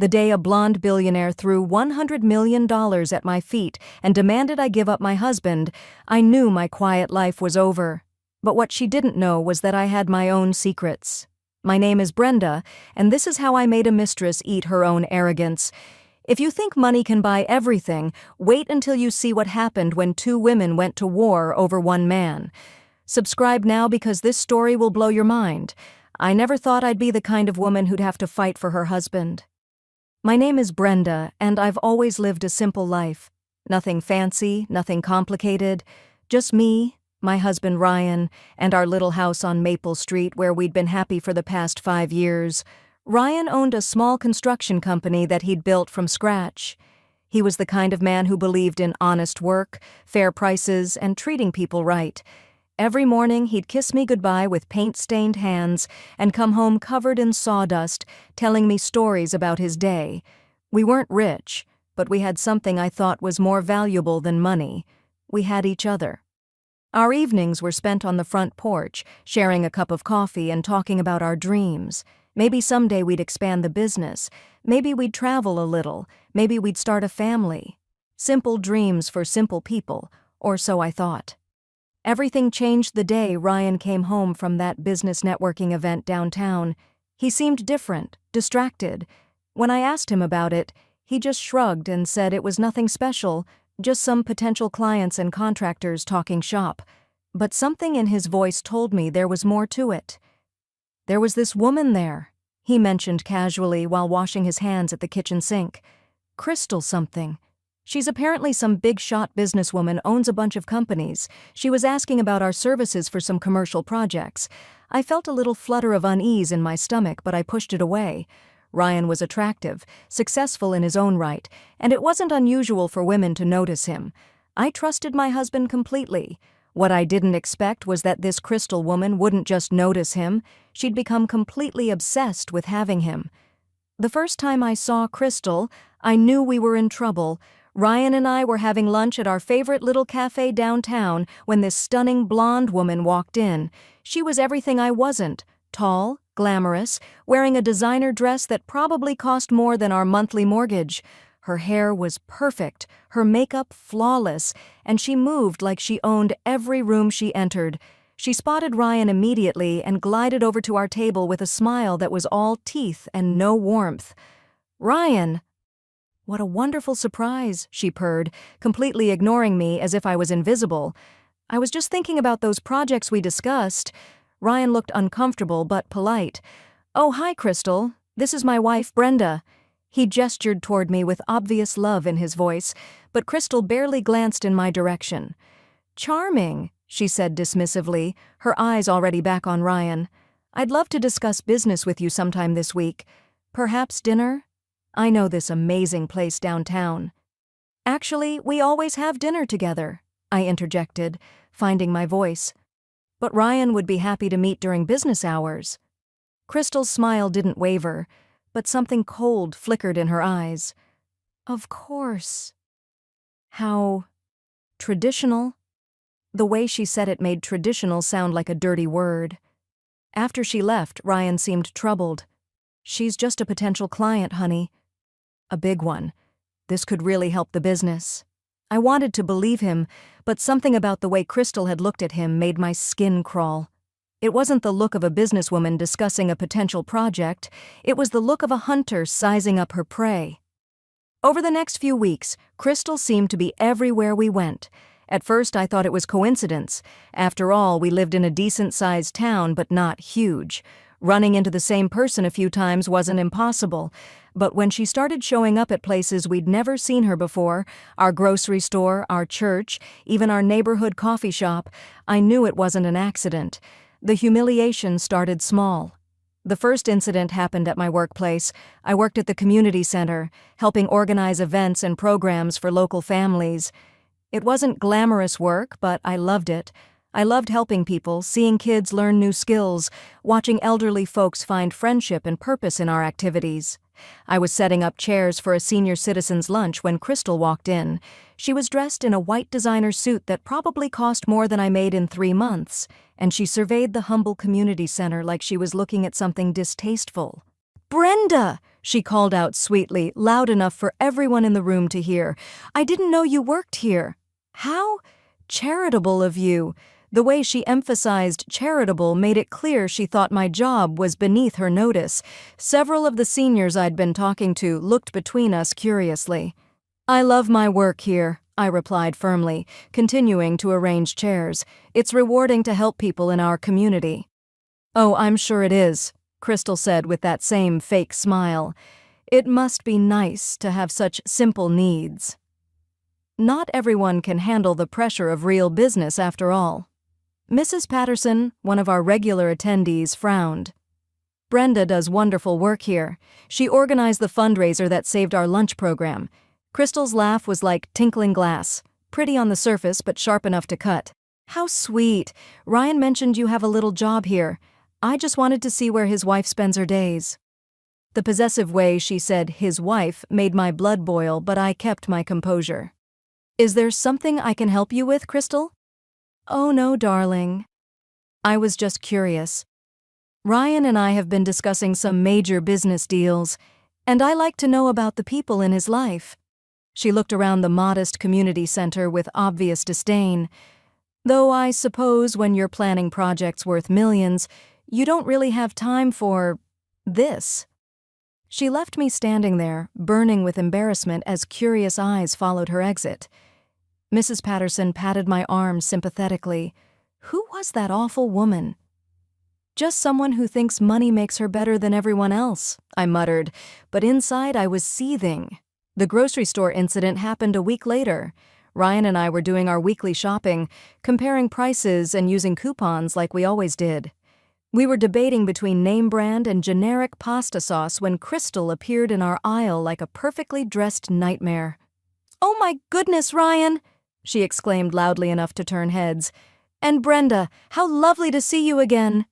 The day a blonde billionaire threw $100 million at my feet and demanded I give up my husband, I knew my quiet life was over. But what she didn't know was that I had my own secrets. My name is Brenda, and this is how I made a mistress eat her own arrogance. If you think money can buy everything, wait until you see what happened when two women went to war over one man. Subscribe now because this story will blow your mind. I never thought I'd be the kind of woman who'd have to fight for her husband. My name is Brenda, and I've always lived a simple life. Nothing fancy, nothing complicated. Just me, my husband Ryan, and our little house on Maple Street where we'd been happy for the past 5 years. Ryan owned a small construction company that he'd built from scratch. He was the kind of man who believed in honest work, fair prices, and treating people right. Every morning he'd kiss me goodbye with paint-stained hands and come home covered in sawdust, telling me stories about his day. We weren't rich, but we had something I thought was more valuable than money. We had each other. Our evenings were spent on the front porch, sharing a cup of coffee and talking about our dreams. Maybe someday we'd expand the business. Maybe we'd travel a little. Maybe we'd start a family. Simple dreams for simple people, or so I thought. Everything changed the day Ryan came home from that business networking event downtown. He seemed different, distracted. When I asked him about it, he just shrugged and said it was nothing special, just some potential clients and contractors talking shop. But something in his voice told me there was more to it. There was this woman there, he mentioned casually while washing his hands at the kitchen sink. Crystal something. She's apparently some big-shot businesswoman, owns a bunch of companies. She was asking about our services for some commercial projects. I felt a little flutter of unease in my stomach, but I pushed it away. Ryan was attractive, successful in his own right, and it wasn't unusual for women to notice him. I trusted my husband completely. What I didn't expect was that this Crystal woman wouldn't just notice him, she'd become completely obsessed with having him. The first time I saw Crystal, I knew we were in trouble. Ryan and I were having lunch at our favorite little cafe downtown when this stunning blonde woman walked in. She was everything I wasn't: tall, glamorous, wearing a designer dress that probably cost more than our monthly mortgage. Her hair was perfect, her makeup flawless, and she moved like she owned every room she entered. She spotted Ryan immediately and glided over to our table with a smile that was all teeth and no warmth. "Ryan!" "What a wonderful surprise," she purred, completely ignoring me as if I was invisible. "I was just thinking about those projects we discussed." Ryan looked uncomfortable but polite. "Oh, hi, Crystal. This is my wife, Brenda." He gestured toward me with obvious love in his voice, but Crystal barely glanced in my direction. "Charming," she said dismissively, her eyes already back on Ryan. "I'd love to discuss business with you sometime this week. Perhaps dinner? I know this amazing place downtown." "Actually, we always have dinner together," I interjected, finding my voice. "But Ryan would be happy to meet during business hours." Crystal's smile didn't waver, but something cold flickered in her eyes. "Of course." How traditional? The way she said it made traditional sound like a dirty word. After she left, Ryan seemed troubled. "She's just a potential client, honey." "A big one. This could really help the business." I wanted to believe him, but something about the way Crystal had looked at him made my skin crawl. It wasn't the look of a businesswoman discussing a potential project, it was the look of a hunter sizing up her prey. Over the next few weeks, Crystal seemed to be everywhere we went. At first I thought it was coincidence. After all, we lived in a decent-sized town, but not huge. Running into the same person a few times wasn't impossible. But when she started showing up at places we'd never seen her before, our grocery store, our church, even our neighborhood coffee shop, I knew it wasn't an accident. The humiliation started small. The first incident happened at my workplace. I worked at the community center, helping organize events and programs for local families. It wasn't glamorous work, but I loved it. I loved helping people, seeing kids learn new skills, watching elderly folks find friendship and purpose in our activities. I was setting up chairs for a senior citizen's lunch when Crystal walked in. She was dressed in a white designer suit that probably cost more than I made in 3 months, and she surveyed the humble community center like she was looking at something distasteful. "Brenda!" she called out sweetly, loud enough for everyone in the room to hear. "I didn't know you worked here." "How charitable of you." The way she emphasized charitable made it clear she thought my job was beneath her notice. Several of the seniors I'd been talking to looked between us curiously. "I love my work here," I replied firmly, continuing to arrange chairs. "It's rewarding to help people in our community." "Oh, I'm sure it is," Crystal said with that same fake smile. "It must be nice to have such simple needs." Not everyone can handle the pressure of real business after all. Mrs. Patterson, one of our regular attendees, frowned. "Brenda does wonderful work here. She organized the fundraiser that saved our lunch program." Crystal's laugh was like tinkling glass, pretty on the surface but sharp enough to cut. "How sweet. Ryan mentioned you have a little job here. I just wanted to see where his wife spends her days." The possessive way she said "his wife" made my blood boil, but I kept my composure. "Is there something I can help you with, Crystal?" "Oh no, darling. I was just curious. Ryan and I have been discussing some major business deals, and I like to know about the people in his life." She looked around the modest community center with obvious disdain. "Though I suppose when you're planning projects worth millions, you don't really have time for this." She left me standing there, burning with embarrassment as curious eyes followed her exit. Mrs. Patterson patted my arm sympathetically. Who was that awful woman? "Just someone who thinks money makes her better than everyone else," I muttered, but inside I was seething. The grocery store incident happened a week later. Ryan and I were doing our weekly shopping, comparing prices and using coupons like we always did. We were debating between name brand and generic pasta sauce when Crystal appeared in our aisle like a perfectly dressed nightmare. "Oh my goodness, Ryan!" she exclaimed loudly enough to turn heads. "And Brenda, how lovely to see you again!"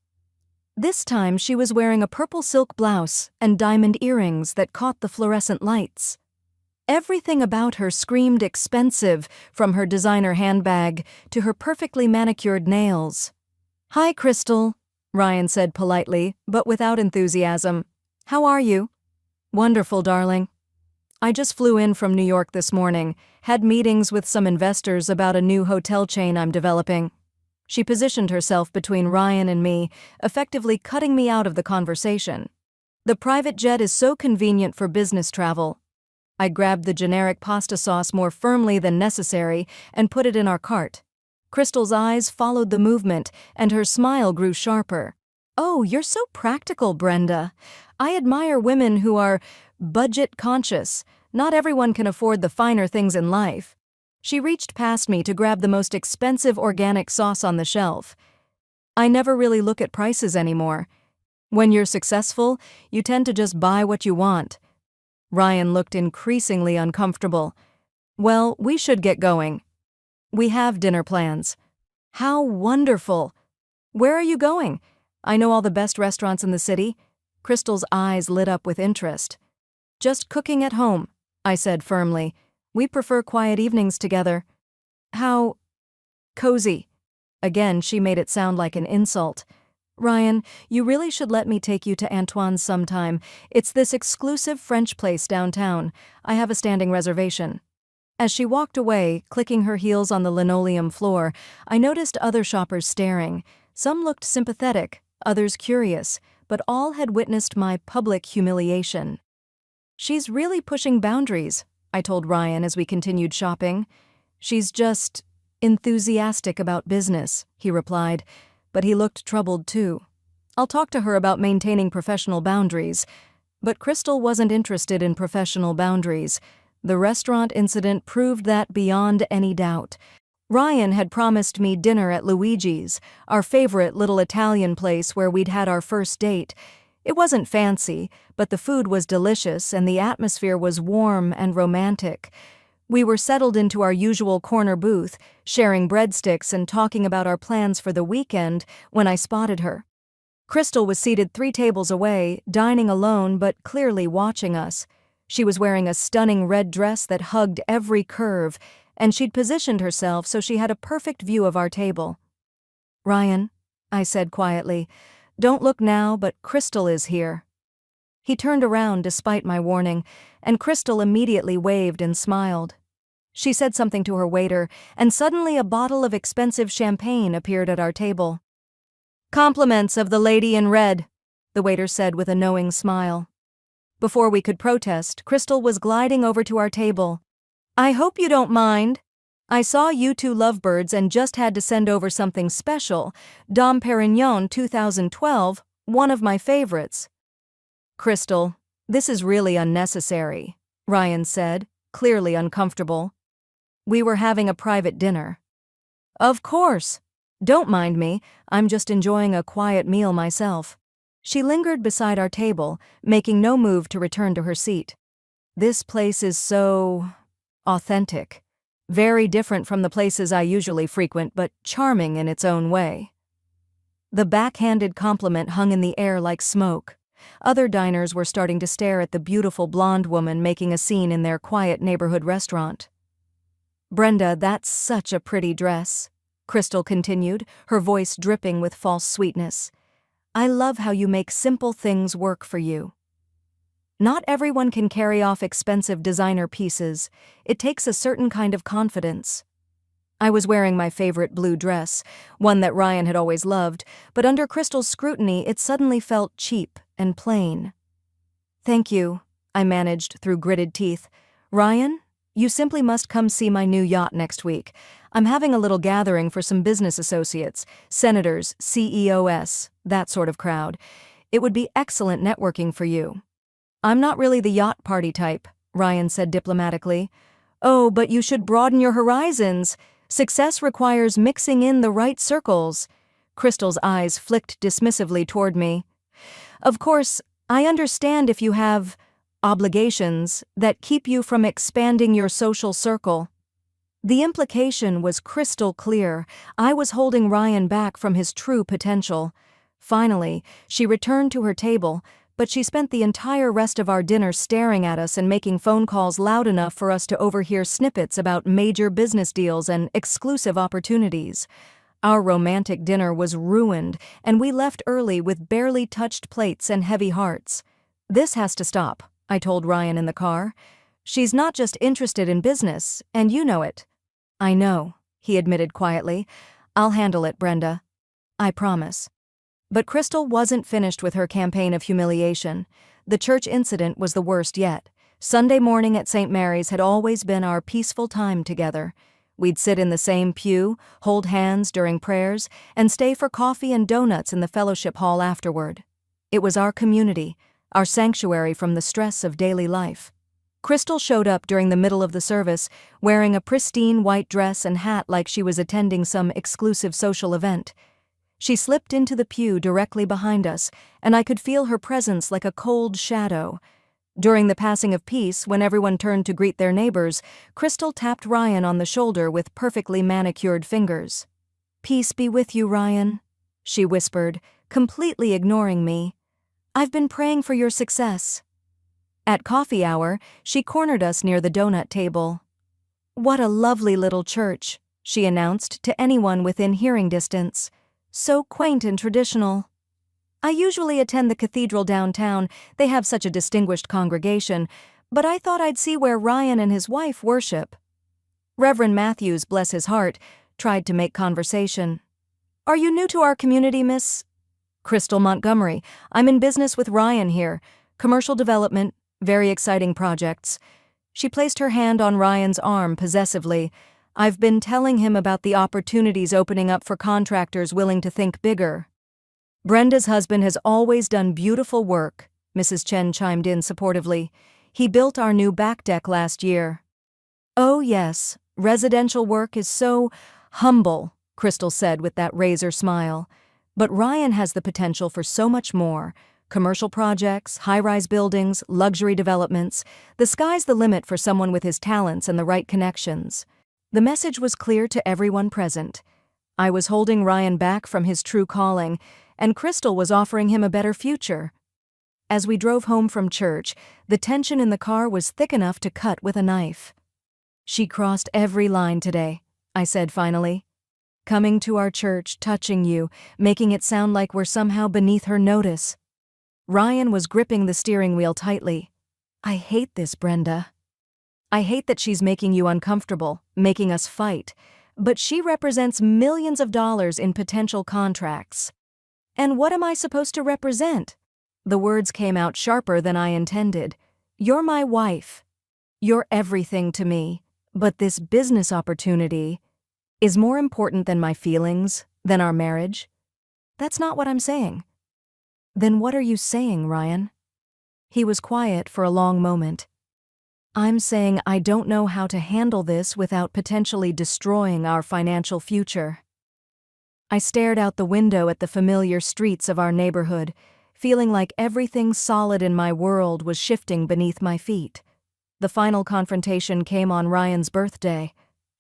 This time she was wearing a purple silk blouse and diamond earrings that caught the fluorescent lights. Everything about her screamed expensive, from her designer handbag to her perfectly manicured nails. "Hi, Crystal," Ryan said politely, but without enthusiasm. "How are you?" "Wonderful, darling. I just flew in from New York this morning, had meetings with some investors about a new hotel chain I'm developing." She positioned herself between Ryan and me, effectively cutting me out of the conversation. "The private jet is so convenient for business travel." I grabbed the generic pasta sauce more firmly than necessary and put it in our cart. Crystal's eyes followed the movement, and her smile grew sharper. "Oh, you're so practical, Brenda. I admire women who are budget conscious. Not everyone can afford the finer things in life." She reached past me to grab the most expensive organic sauce on the shelf. "I never really look at prices anymore. When you're successful, you tend to just buy what you want." Ryan looked increasingly uncomfortable. "Well, we should get going. We have dinner plans." "How wonderful! Where are you going? I know all the best restaurants in the city." Crystal's eyes lit up with interest. "Just cooking at home," I said firmly. "We prefer quiet evenings together." "How cozy." Again, she made it sound like an insult. "Ryan, you really should let me take you to Antoine's sometime. It's this exclusive French place downtown. I have a standing reservation." As she walked away, clicking her heels on the linoleum floor, I noticed other shoppers staring. Some looked sympathetic, others curious, but all had witnessed my public humiliation. "She's really pushing boundaries," I told Ryan as we continued shopping. "She's just enthusiastic about business," he replied, but he looked troubled too. "I'll talk to her about maintaining professional boundaries." But Crystal wasn't interested in professional boundaries. The restaurant incident proved that beyond any doubt. Ryan had promised me dinner at Luigi's, our favorite little Italian place where we'd had our first date. It wasn't fancy, but the food was delicious and the atmosphere was warm and romantic. We were settled into our usual corner booth, sharing breadsticks and talking about our plans for the weekend, when I spotted her. Crystal was seated 3 tables away, dining alone but clearly watching us. She was wearing a stunning red dress that hugged every curve, and she'd positioned herself so she had a perfect view of our table. "Ryan," I said quietly, "don't look now, but Crystal is here." He turned around despite my warning, and Crystal immediately waved and smiled. She said something to her waiter, and suddenly a bottle of expensive champagne appeared at our table. "Compliments of the lady in red," the waiter said with a knowing smile. Before we could protest, Crystal was gliding over to our table. "I hope you don't mind. I saw you two lovebirds and just had to send over something special, Dom Perignon 2012, one of my favorites." "Crystal, this is really unnecessary," Ryan said, clearly uncomfortable. "We were having a private dinner." "Of course. Don't mind me, I'm just enjoying a quiet meal myself." She lingered beside our table, making no move to return to her seat. "This place is so authentic. Very different from the places I usually frequent, but charming in its own way." The backhanded compliment hung in the air like smoke. Other diners were starting to stare at the beautiful blonde woman making a scene in their quiet neighborhood restaurant. "Brenda, that's such a pretty dress," Crystal continued, her voice dripping with false sweetness. "I love how you make simple things work for you." Not everyone can carry off expensive designer pieces. It takes a certain kind of confidence. I was wearing my favorite blue dress, one that Ryan had always loved, but under Crystal's scrutiny it suddenly felt cheap and plain. "Thank you," I managed through gritted teeth. "Ryan, you simply must come see my new yacht next week. I'm having a little gathering for some business associates, senators, CEOs, that sort of crowd. It would be excellent networking for you." "I'm not really the yacht party type," Ryan said diplomatically. "Oh, but you should broaden your horizons. Success requires mixing in the right circles." Crystal's eyes flicked dismissively toward me. "Of course, I understand if you have obligations that keep you from expanding your social circle." The implication was crystal clear. I was holding Ryan back from his true potential. Finally, she returned to her table, but she spent the entire rest of our dinner staring at us and making phone calls loud enough for us to overhear snippets about major business deals and exclusive opportunities. Our romantic dinner was ruined, and we left early with barely touched plates and heavy hearts. "This has to stop," I told Ryan in the car. "She's not just interested in business, and you know it." "I know," he admitted quietly. "I'll handle it, Brenda. I promise." But Crystal wasn't finished with her campaign of humiliation. The church incident was the worst yet. Sunday morning at St. Mary's had always been our peaceful time together. We'd sit in the same pew, hold hands during prayers, and stay for coffee and donuts in the fellowship hall afterward. It was our community, our sanctuary from the stress of daily life. Crystal showed up during the middle of the service, wearing a pristine white dress and hat like she was attending some exclusive social event. She slipped into the pew directly behind us, and I could feel her presence like a cold shadow. During the passing of peace, when everyone turned to greet their neighbors, Crystal tapped Ryan on the shoulder with perfectly manicured fingers. "Peace be with you, Ryan," she whispered, completely ignoring me. "I've been praying for your success." At coffee hour, she cornered us near the donut table. "What a lovely little church," she announced to anyone within hearing distance. "So quaint and traditional. I usually attend the cathedral downtown. They have such a distinguished congregation, but I thought I'd see where Ryan and his wife worship." Reverend Matthews, bless his heart, tried to make conversation. "Are you new to our community, Miss?" "Crystal Montgomery. I'm in business with Ryan here. Commercial development, very exciting projects." She placed her hand on Ryan's arm possessively. "I've been telling him about the opportunities opening up for contractors willing to think bigger." "Brenda's husband has always done beautiful work," Mrs. Chen chimed in supportively. "He built our new back deck last year." "Oh yes, residential work is so humble," Crystal said with that razor smile. "But Ryan has the potential for so much more. Commercial projects, high-rise buildings, luxury developments. The sky's the limit for someone with his talents and the right connections." The message was clear to everyone present. I was holding Ryan back from his true calling, and Crystal was offering him a better future. As we drove home from church, the tension in the car was thick enough to cut with a knife. "She crossed every line today," I said finally. "Coming to our church, touching you, making it sound like we're somehow beneath her notice." Ryan was gripping the steering wheel tightly. I hate this, Brenda. I hate that she's making you uncomfortable, making us fight. But she represents millions of dollars in potential contracts. And what am I supposed to represent? The words came out sharper than I intended. You're my wife. You're everything to me. But this business opportunity is more important than my feelings, than our marriage. That's not what I'm saying. Then what are you saying, Ryan? He was quiet for a long moment. I'm saying I don't know how to handle this without potentially destroying our financial future. I stared out the window at the familiar streets of our neighborhood, feeling like everything solid in my world was shifting beneath my feet. The final confrontation came on Ryan's birthday.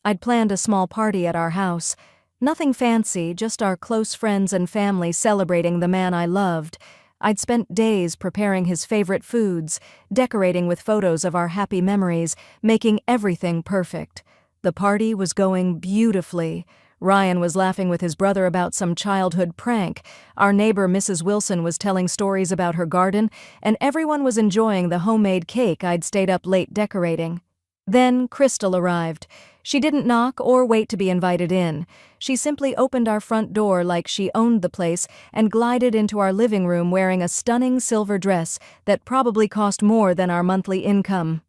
I'd planned a small party at our house. Nothing fancy, just our close friends and family celebrating the man I loved. I'd spent days preparing his favorite foods, decorating with photos of our happy memories, making everything perfect. The party was going beautifully. Ryan was laughing with his brother about some childhood prank. Our neighbor, Mrs. Wilson, was telling stories about her garden, and everyone was enjoying the homemade cake I'd stayed up late decorating. Then Crystal arrived. She didn't knock or wait to be invited in. She simply opened our front door like she owned the place and glided into our living room wearing a stunning silver dress that probably cost more than our monthly income.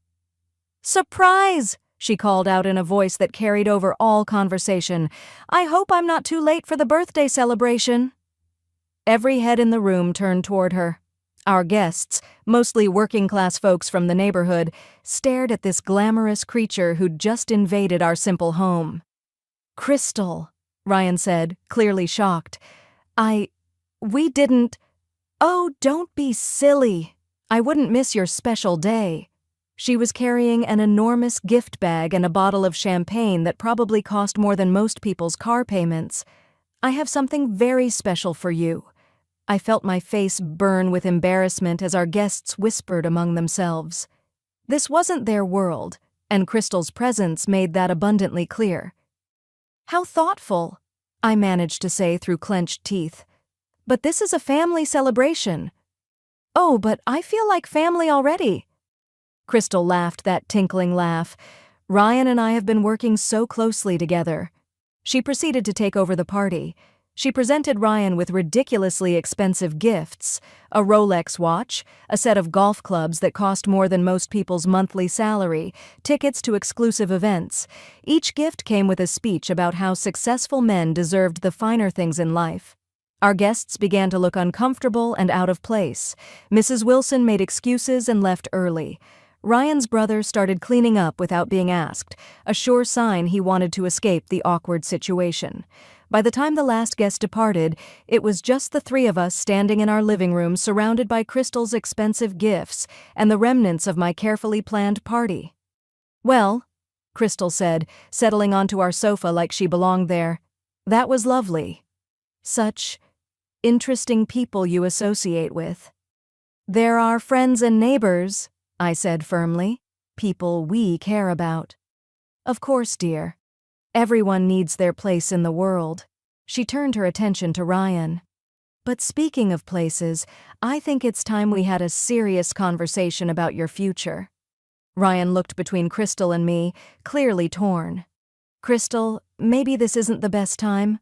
"Surprise!" she called out in a voice that carried over all conversation. "I hope I'm not too late for the birthday celebration." Every head in the room turned toward her. Our guests, mostly working-class folks from the neighborhood, stared at this glamorous creature who'd just invaded our simple home. "Crystal," Ryan said, clearly shocked. We didn't—" "Oh, don't be silly. I wouldn't miss your special day." She was carrying an enormous gift bag and a bottle of champagne that probably cost more than most people's car payments. "I have something very special for you." I felt my face burn with embarrassment as our guests whispered among themselves. This wasn't their world, and Crystal's presence made that abundantly clear. "How thoughtful," I managed to say through clenched teeth. "But this is a family celebration." "Oh, but I feel like family already." Crystal laughed that tinkling laugh. "Ryan and I have been working so closely together." She proceeded to take over the party. She presented Ryan with ridiculously expensive gifts, a Rolex watch, a set of golf clubs that cost more than most people's monthly salary, tickets to exclusive events. Each gift came with a speech about how successful men deserved the finer things in life. Our guests began to look uncomfortable and out of place. Mrs. Wilson made excuses and left early. Ryan's brother started cleaning up without being asked, a sure sign he wanted to escape the awkward situation. By the time the last guest departed, it was just the three of us standing in our living room surrounded by Crystal's expensive gifts and the remnants of my carefully planned party. "Well," Crystal said, settling onto our sofa like she belonged there, "that was lovely. Such interesting people you associate with." "There are friends and neighbors," I said firmly. "People we care about." "Of course, dear. Everyone needs their place in the world." She turned her attention to Ryan. "But speaking of places, I think it's time we had a serious conversation about your future." Ryan looked between Crystal and me, clearly torn. "Crystal, maybe this isn't the best time."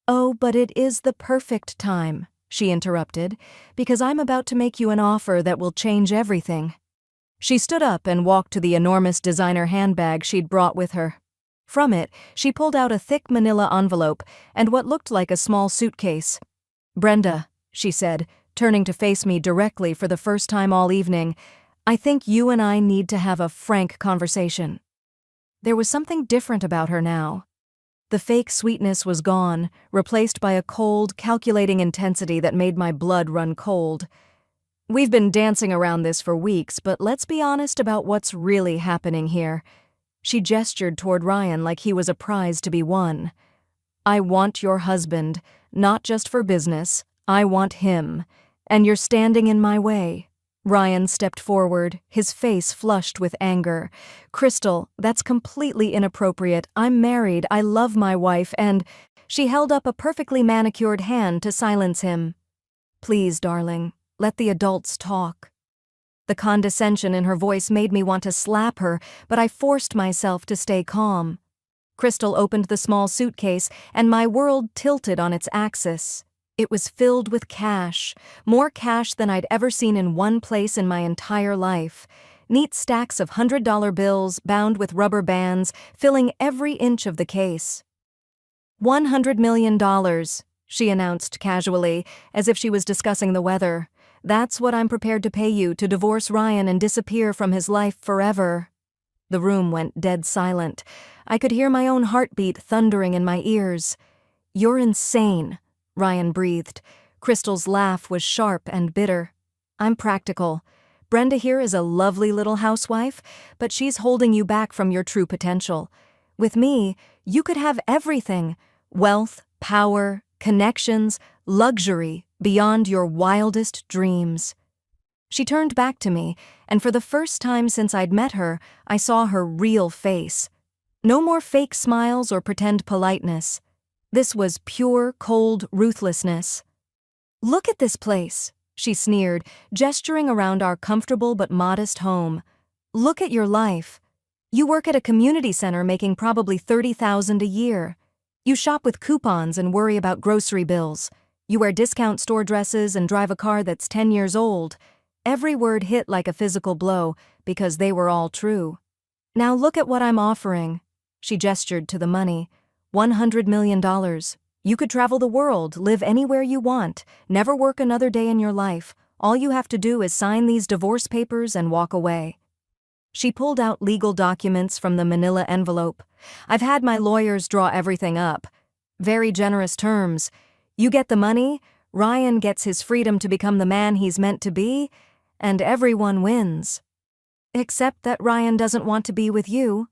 "Oh, but it is the perfect time," she interrupted, "because I'm about to make you an offer that will change everything." She stood up and walked to the enormous designer handbag she'd brought with her. From it, she pulled out a thick manila envelope and what looked like a small suitcase. "Brenda," she said, turning to face me directly for the first time all evening, "I think you and I need to have a frank conversation." There was something different about her now. The fake sweetness was gone, replaced by a cold, calculating intensity that made my blood run cold. "We've been dancing around this for weeks, but let's be honest about what's really happening here." She gestured toward Ryan like he was a prize to be won. "I want your husband, not just for business. I want him. And you're standing in my way." Ryan stepped forward, his face flushed with anger. "Crystal, that's completely inappropriate. I'm married, I love my wife, and—" She held up a perfectly manicured hand to silence him. "Please, darling, Let the adults talk." The condescension in her voice made me want to slap her, but I forced myself to stay calm. Crystal opened the small suitcase, and my world tilted on its axis. It was filled with cash, more cash than I'd ever seen in one place in my entire life. Neat stacks of $100 bills bound with rubber bands, filling every inch of the case. $100 million, she announced casually, as if she was discussing the weather. "That's what I'm prepared to pay you to divorce Ryan and disappear from his life forever." The room went dead silent. I could hear my own heartbeat thundering in my ears. "You're insane," Ryan breathed. Crystal's laugh was sharp and bitter. "I'm practical. Brenda here is a lovely little housewife, but she's holding you back from your true potential. With me, you could have everything: wealth, power, connections, luxury, beyond your wildest dreams." She turned back to me, and for the first time since I'd met her, I saw her real face. No more fake smiles or pretend politeness. This was pure, cold ruthlessness. "Look at this place," she sneered, gesturing around our comfortable but modest home. "Look at your life. You work at a community center making probably $30,000 a year. You shop with coupons and worry about grocery bills. You wear discount store dresses and drive a car that's 10 years old." Every word hit like a physical blow, because they were all true. "Now look at what I'm offering." She gestured to the money. $100 million. You could travel the world, live anywhere you want, never work another day in your life. All you have to do is sign these divorce papers and walk away. She pulled out legal documents from the manila envelope. "I've had my lawyers draw everything up. Very generous terms. You get the money, Ryan gets his freedom to become the man he's meant to be, and everyone wins. Except that Ryan doesn't want to be with you."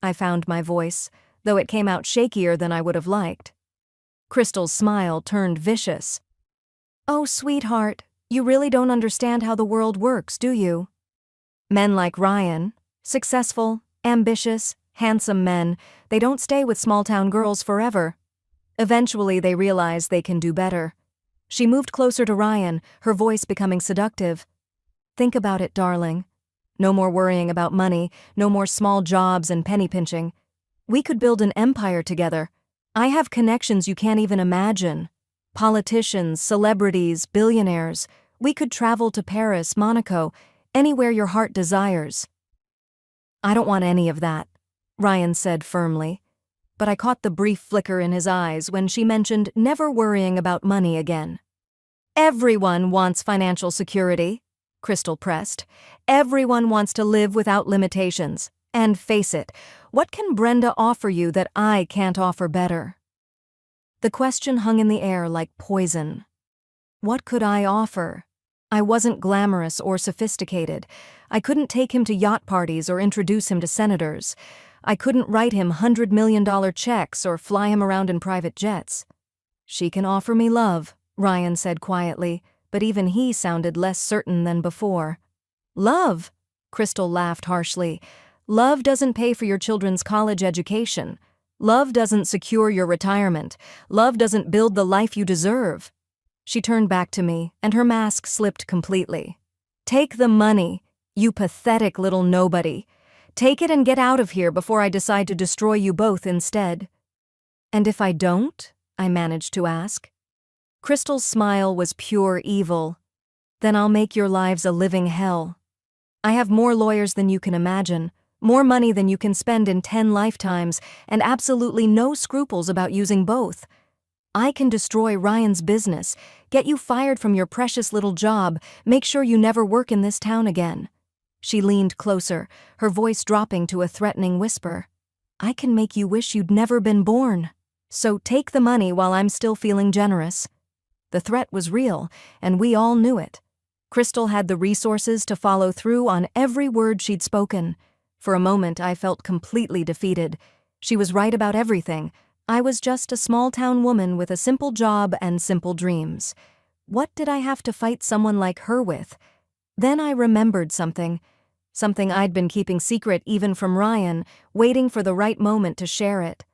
I found my voice, though it came out shakier than I would have liked. Crystal's smile turned vicious. "Oh, sweetheart, you really don't understand how the world works, do you? Men like Ryan, successful, ambitious, handsome men, they don't stay with small-town girls forever. Eventually they realize they can do better." She moved closer to Ryan, her voice becoming seductive. "Think about it, darling. No more worrying about money, no more small jobs and penny pinching. We could build an empire together. I have connections you can't even imagine. Politicians, celebrities, billionaires. We could travel to Paris, Monaco, anywhere your heart desires." "I don't want any of that," Ryan said firmly. But I caught the brief flicker in his eyes when she mentioned never worrying about money again. "Everyone wants financial security," Crystal pressed. "Everyone wants to live without limitations. And face it, what can Brenda offer you that I can't offer better?" The question hung in the air like poison. What could I offer? I wasn't glamorous or sophisticated. I couldn't take him to yacht parties or introduce him to senators. I couldn't write him $100 million checks or fly him around in private jets. "She can offer me love," Ryan said quietly, but even he sounded less certain than before. "Love?" Crystal laughed harshly. "Love doesn't pay for your children's college education. Love doesn't secure your retirement. Love doesn't build the life you deserve." She turned back to me, and her mask slipped completely. "Take the money, you pathetic little nobody. Take it and get out of here before I decide to destroy you both instead." "And if I don't?" I managed to ask. Crystal's smile was pure evil. "Then I'll make your lives a living hell. I have more lawyers than you can imagine, more money than you can spend in 10 lifetimes, and absolutely no scruples about using both. I can destroy Ryan's business, get you fired from your precious little job, make sure you never work in this town again." She leaned closer, her voice dropping to a threatening whisper. "I can make you wish you'd never been born. So take the money while I'm still feeling generous." The threat was real, and we all knew it. Crystal had the resources to follow through on every word she'd spoken. For a moment I felt completely defeated. She was right about everything. I was just a small-town woman with a simple job and simple dreams. What did I have to fight someone like her with? Then I remembered something I'd been keeping secret even from Ryan, waiting for the right moment to share it.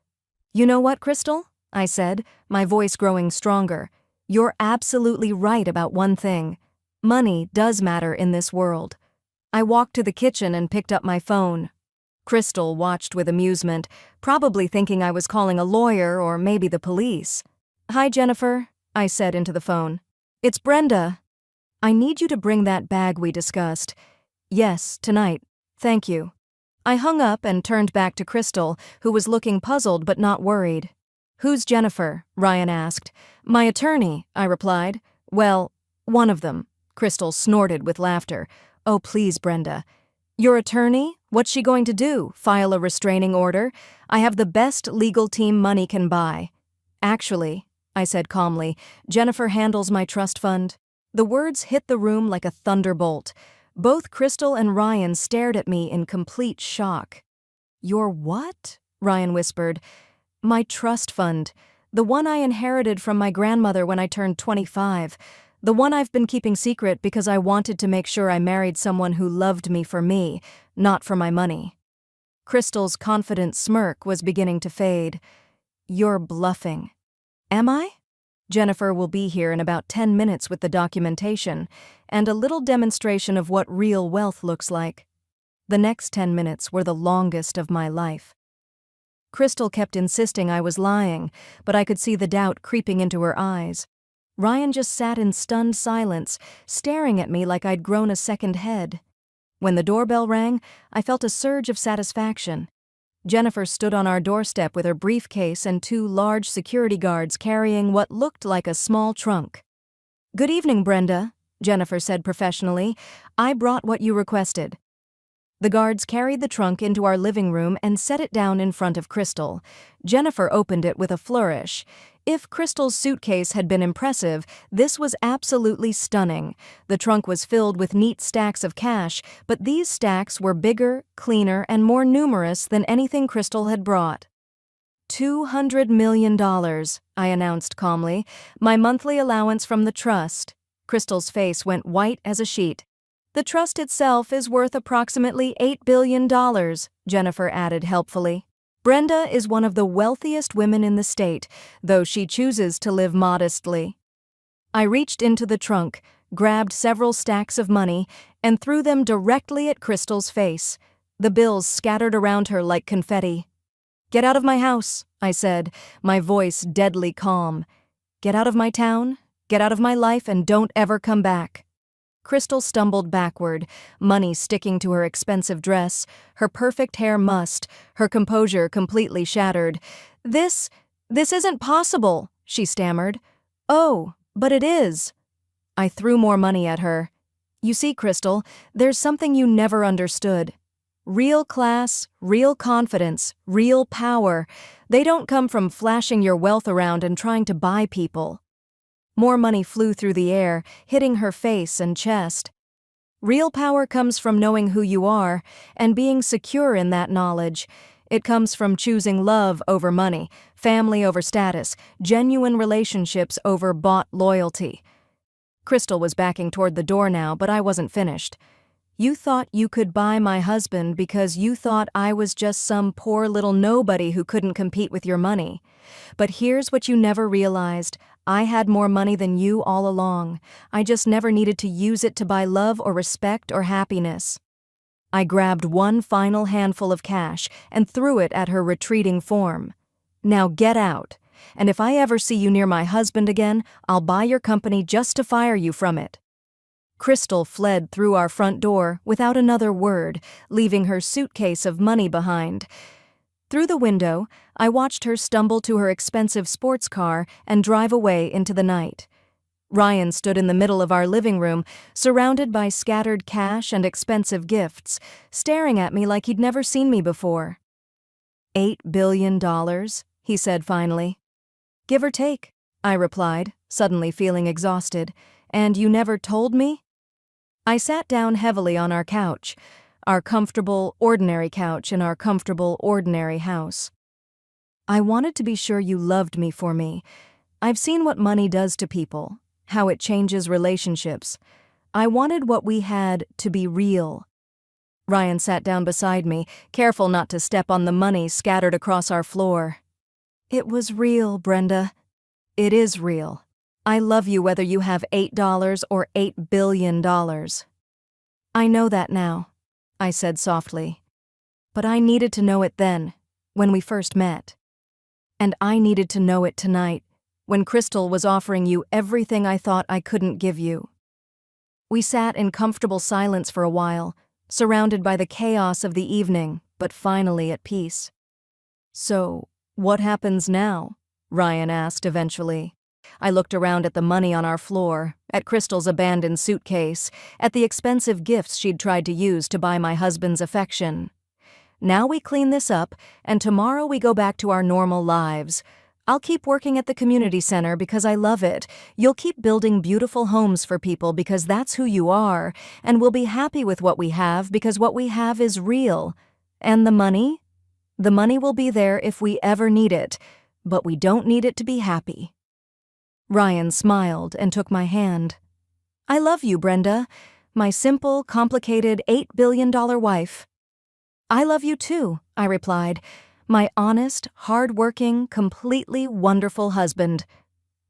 "You know what, Crystal?" I said, my voice growing stronger. "You're absolutely right about one thing. Money does matter in this world. I walked to the kitchen and picked up my phone. Crystal watched with amusement, probably thinking I was calling a lawyer or maybe the police. "Hi, Jennifer," I said into the phone. "It's Brenda. I need you to bring that bag we discussed." "Yes, tonight. Thank you." I hung up and turned back to Crystal, who was looking puzzled but not worried. "Who's Jennifer?" Ryan asked. "My attorney," I replied. "Well, one of them." Crystal snorted with laughter. "Oh, please, Brenda." "Your attorney? What's she going to do? File a restraining order? I have the best legal team money can buy." "Actually," I said calmly, "Jennifer handles my trust fund." The words hit the room like a thunderbolt. Both Crystal and Ryan stared at me in complete shock. "Your what?" Ryan whispered. "My trust fund. The one I inherited from my grandmother when I turned 25. The one I've been keeping secret because I wanted to make sure I married someone who loved me for me, not for my money." Crystal's confident smirk was beginning to fade. "You're bluffing." "Am I?" "Jennifer will be here in about 10 minutes with the documentation and a little demonstration of what real wealth looks like." The next 10 minutes were the longest of my life. Crystal kept insisting I was lying, but I could see the doubt creeping into her eyes. Ryan just sat in stunned silence, staring at me like I'd grown a second head. When the doorbell rang, I felt a surge of satisfaction. Jennifer stood on our doorstep with her briefcase and 2 large security guards carrying what looked like a small trunk. "Good evening, Brenda," Jennifer said professionally. "I brought what you requested." The guards carried the trunk into our living room and set it down in front of Crystal. Jennifer opened it with a flourish. If Crystal's suitcase had been impressive, this was absolutely stunning. The trunk was filled with neat stacks of cash, but these stacks were bigger, cleaner, and more numerous than anything Crystal had brought. $200 million, I announced calmly, "my monthly allowance from the trust." Crystal's face went white as a sheet. "The trust itself is worth approximately $8 billion, Jennifer added helpfully. "Brenda is one of the wealthiest women in the state, though she chooses to live modestly." I reached into the trunk, grabbed several stacks of money, and threw them directly at Crystal's face. The bills scattered around her like confetti. "Get out of my house," I said, my voice deadly calm. "Get out of my town, get out of my life, and don't ever come back." Crystal stumbled backward, money sticking to her expensive dress, her perfect hair mussed, her composure completely shattered. This isn't possible," she stammered. "Oh, but it is." I threw more money at her. "You see, Crystal, there's something you never understood. Real class, real confidence, real power. They don't come from flashing your wealth around and trying to buy people." More money flew through the air, hitting her face and chest. "Real power comes from knowing who you are and being secure in that knowledge. It comes from choosing love over money, family over status, genuine relationships over bought loyalty." Crystal was backing toward the door now, but I wasn't finished. "You thought you could buy my husband because you thought I was just some poor little nobody who couldn't compete with your money. But here's what you never realized. I had more money than you all along. I just never needed to use it to buy love or respect or happiness." I grabbed one final handful of cash and threw it at her retreating form. "Now get out. And if I ever see you near my husband again, I'll buy your company just to fire you from it." Crystal fled through our front door without another word, leaving her suitcase of money behind. Through the window, I watched her stumble to her expensive sports car and drive away into the night. Ryan stood in the middle of our living room, surrounded by scattered cash and expensive gifts, staring at me like he'd never seen me before. $8 billion, he said finally. "Give or take," I replied, suddenly feeling exhausted. "And you never told me?" I sat down heavily on our couch, our comfortable, ordinary couch in our comfortable, ordinary house. "I wanted to be sure you loved me for me. I've seen what money does to people, how it changes relationships. I wanted what we had to be real." Ryan sat down beside me, careful not to step on the money scattered across our floor. "It was real, Brenda. It is real. I love you whether you have $8 or $8 billion. I know that now, I said softly. But I needed to know it then, when we first met. And I needed to know it tonight, when Crystal was offering you everything I thought I couldn't give you. We sat in comfortable silence for a while, surrounded by the chaos of the evening, but finally at peace. So, what happens now? Ryan asked eventually. I looked around at the money on our floor, at Crystal's abandoned suitcase, at the expensive gifts she'd tried to use to buy my husband's affection. Now we clean this up, and tomorrow we go back to our normal lives. I'll keep working at the community center because I love it. You'll keep building beautiful homes for people because that's who you are, and we'll be happy with what we have because what we have is real. And the money? The money will be there if we ever need it, but we don't need it to be happy. Ryan smiled and took my hand. I love you, Brenda, my simple, complicated $8 billion wife. I love you too, I replied, my honest, hard-working, completely wonderful husband.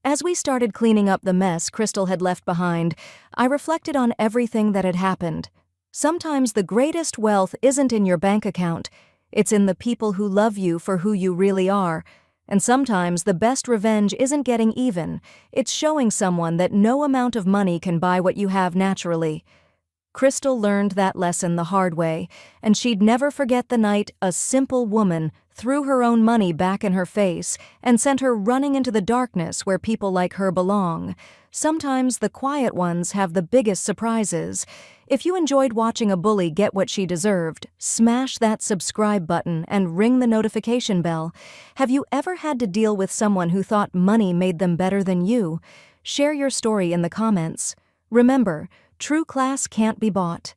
As we started cleaning up the mess Crystal had left behind, I reflected on everything that had happened. Sometimes the greatest wealth isn't in your bank account, it's in the people who love you for who you really are. And sometimes the best revenge isn't getting even, it's showing someone that no amount of money can buy what you have naturally. Crystal learned that lesson the hard way, and she'd never forget the night a simple woman threw her own money back in her face and sent her running into the darkness where people like her belong. Sometimes the quiet ones have the biggest surprises. If you enjoyed watching a bully get what she deserved, smash that subscribe button and ring the notification bell. Have you ever had to deal with someone who thought money made them better than you? Share your story in the comments. Remember, true class can't be bought.